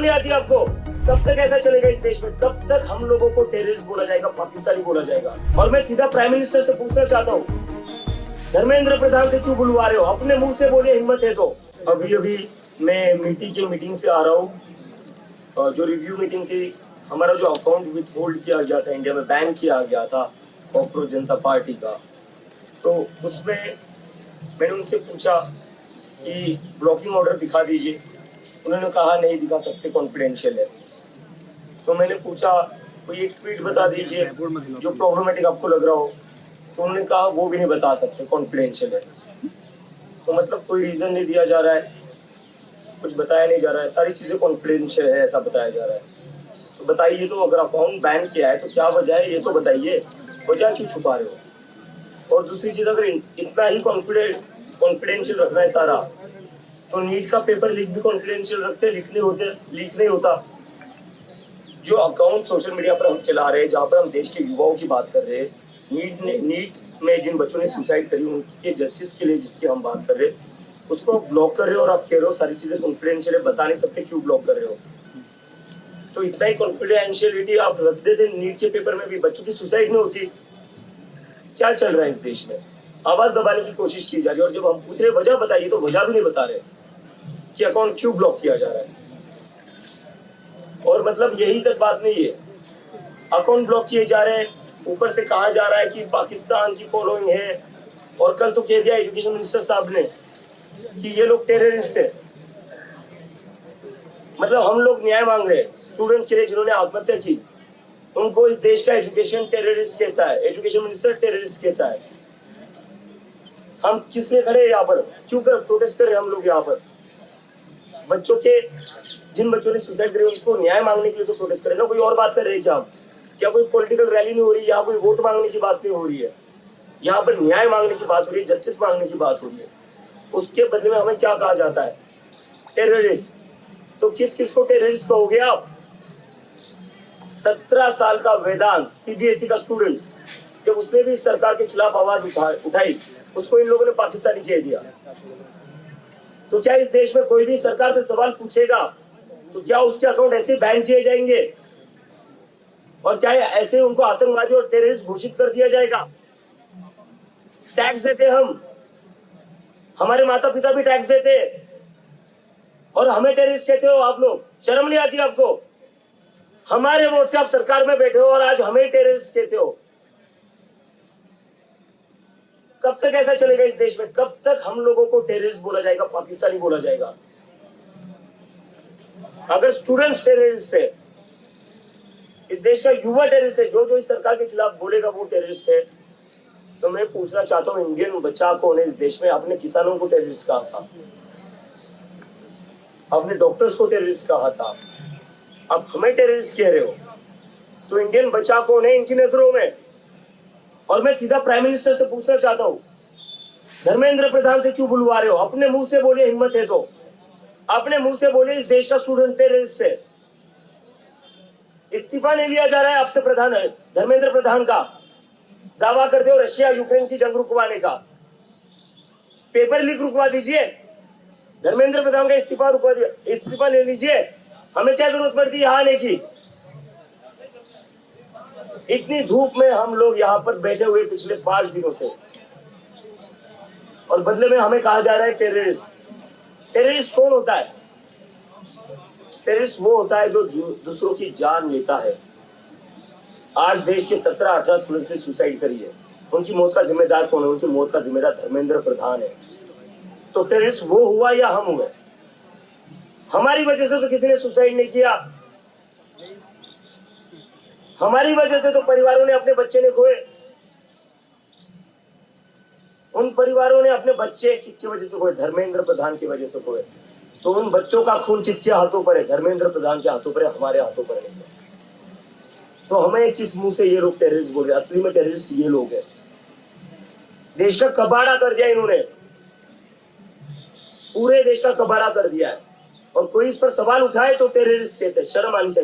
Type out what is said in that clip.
नहीं आती आपको? कब तक ऐसा चलेगा इस देश में? कब तक हम लोगों को टेररिस्ट बोला जाएगा, पाकिस्तानी बोला जाएगा? और मैं सीधा प्राइम मिनिस्टर से पूछना चाहता हूँ, धर्मेंद्र प्रधान से क्यों बुलवा रहे हो? अपने मुंह से बोलिए, हिम्मत है तो। अभी मैं मीटिंग से आ रहा हूँ। जो रिव्यू मीटिंग थी, हमारा जो अकाउंट विथ होल्ड किया गया था, इंडिया में बैन किया गया था कॉकरोच जनता पार्टी का, तो उसमें मैंने उनसे पूछा कि ब्लॉकिंग ऑर्डर दिखा दीजिए। उन्होंने कहा नहीं दिखा सकते, कॉन्फिडेंशियल है। तो मैंने पूछा कोई एक ट्वीट बता दीजिए जो प्रॉब्लमेटिक आपको लग रहा हो, तो उन्होंने कहा वो भी नहीं बता सकते, कॉन्फिडेंशियल है। तो मतलब कोई रीजन नहीं दिया जा रहा है, कुछ बताया नहीं जा रहा है, सारी चीजें कॉन्फिडेंशियल है ऐसा बताया जा रहा है। तो बताइए, तो अगर अकाउंट बैन किया है तो क्या वजह है, ये तो बताइए, वजह क्यों छुपा रहे हो? और दूसरी चीज, अगर इतना ही कॉन्फिडेंशियल रखना है सारा, तो नीट का पेपर लीक भी कॉन्फिडेंशियल रखते, लीक नहीं होता। जो अकाउंट सोशल मीडिया पर हम चला रहे हैं, जहाँ पर हम देश के युवाओं की बात कर रहे हैं, नीट में जिन बच्चों ने सुसाइड करी उनके जस्टिस के लिए जिसकी हम बात कर रहे हैं, उसको ब्लॉक कर रहे हो और आप कह रहे हो सारी चीजें कॉन्फिडेंशियल है, बता नहीं सकते क्यों ब्लॉक कर रहे हो? तो इतना ही कॉन्फिडेंशियलिटी आप रख देते नीट के पेपर में भी, बच्चों की सुसाइड नहीं होती। क्या चल रहा है इस देश में? आवाज दबाने की कोशिश की जा रही है, और जब हम पूछ रहे वजह बताइए तो वजह भी नहीं बता रहे कि अकाउंट क्यों ब्लॉक किया जा रहा है। और मतलब यही तक बात नहीं है, अकाउंट ब्लॉक किए जा रहे हैं, ऊपर से कहा जा रहा है कि पाकिस्तान की फॉलोइंग है, और कल तो कह दिया एजुकेशन मिनिस्टर साहब ने कि ये लोग टेररिस्ट है। मतलब हम लोग न्याय मांग रहे हैं स्टूडेंट्स के लिए जिन्होंने आत्महत्या की, उनको इस देश का एजुकेशन टेररिस्ट कहता है, एजुकेशन मिनिस्टर टेररिस्ट कहता है। हम किस लिए खड़े हैं यहाँ पर? क्यों प्रोटेस्ट कर रहे हैं हम लोग यहाँ पर? बच्चों के, जिन बच्चों ने सुसाइड करी उनको न्याय मांगने के लिए तो प्रोटेस्ट करें ना, कोई और बात कर रहे हैं क्या हम? क्या कोई पॉलिटिकल रैली नहीं हो रही, यहाँ कोई वोट मांगने की बात नहीं हो रही है, यहाँ पर न्याय मांगने की बात हो रही है, जस्टिस मांगने की बात हो रही है। उसके बदले में हमें क्या कहा जाता है? टेररिस्ट। तो किस किस को टेररिस्ट कहोगे आप? 17 साल का वेदांत सीबीएसई का स्टूडेंट, जब उसने भी सरकार के खिलाफ आवाज उठाई, उसको इन लोगों ने पाकिस्तानी कह दिया। तो क्या इस देश में कोई भी सरकार से सवाल पूछेगा तो क्या उसके अकाउंट ऐसे बैन किए जाएंगे? और क्या ऐसे उनको आतंकवादी और टेररिस्ट घोषित कर दिया जाएगा? टैक्स देते हम, हमारे माता पिता भी टैक्स देते, और हमें टेररिस्ट कहते हो आप लोग? शर्म नहीं आती आपको? हमारे वोट से आप सरकार में बैठे हो और आज हमें टेररिस्ट कहते हो। कब तक ऐसा चलेगा इस देश में? कब तक हम लोगों को टेररिस्ट बोला जाएगा, पाकिस्तानी बोला जाएगा? अगर स्टूडेंट्स टेररिस्ट है, इस देश का युवा टेररिस्ट है, जो इस सरकार के खिलाफ बोलेगा वो टेररिस्ट है, तो मैं पूछना चाहता हूँ, इंडियन बच्चा कौन है इस देश में? आपने किसानों को टेररिस्ट कहा था, आपने डॉक्टर्स को टेररिस्ट कहा था, अब हमें टेररिस्ट कह रहे हो। तो इंडियन बच्चा कौन है इनकी नजरों में? और मैं सीधा प्राइम मिनिस्टर से पूछना चाहता हूं, धर्मेंद्र प्रधान से क्यों बुलवा रहे हो? अपने मुंह से बोलिए, हिम्मत है तो। अपने मुंह से बोलिए इस देश का स्टूडेंट टेररिस्ट है। इस्तीफा नहीं लिया जा रहा है आपसे प्रधान धर्मेंद्र प्रधान का, दावा करते हो रशिया यूक्रेन की जंग रुकवाने का। पेपर लीक रुकवा दीजिए, धर्मेंद्र प्रधान का इस्तीफा रुकवा दिया, इस्तीफा ले लीजिए, हमें क्या जरूरत पड़ती है आने की? इतनी धूप में हम लोग यहाँ पर बैठे हुए पिछले 5 दिनों से, और बदले में हमें कहा जा रहा है टेररिस्ट। टेररिस्ट कौन होता है? टेररिस्ट वो होता है जो दूसरों की जान लेता है। आज देश के 17-18 स्टूडेंट्स ने सुसाइड करी है, उनकी मौत का जिम्मेदार कौन है? उनकी मौत का जिम्मेदार धर्मेंद्र प्रधान है। तो टेररिस्ट वो हुआ या हम हुए? हमारी वजह से तो किसी ने सुसाइड नहीं किया, हमारी वजह से तो परिवारों ने अपने बच्चे ने खोए। उन परिवारों ने अपने बच्चे किसकी वजह से खोए? धर्मेंद्र प्रधान की वजह से खोए। तो उन बच्चों का खून किसके हाथों पर है? धर्मेंद्र प्रधान के हाथों पर है, हमारे हाथों पर नहीं। तो हमें किस मुंह से ये लोग टेररिस्ट बोल रहे? असली में टेररिस्ट ये लोग हैं। देश का कबाड़ा कर दिया इन्होंने, पूरे देश का कबाड़ा कर दिया है, और कोई इस पर सवाल उठाए तो टेररिस्ट कहते हैं। शर्म आनी चाहिए।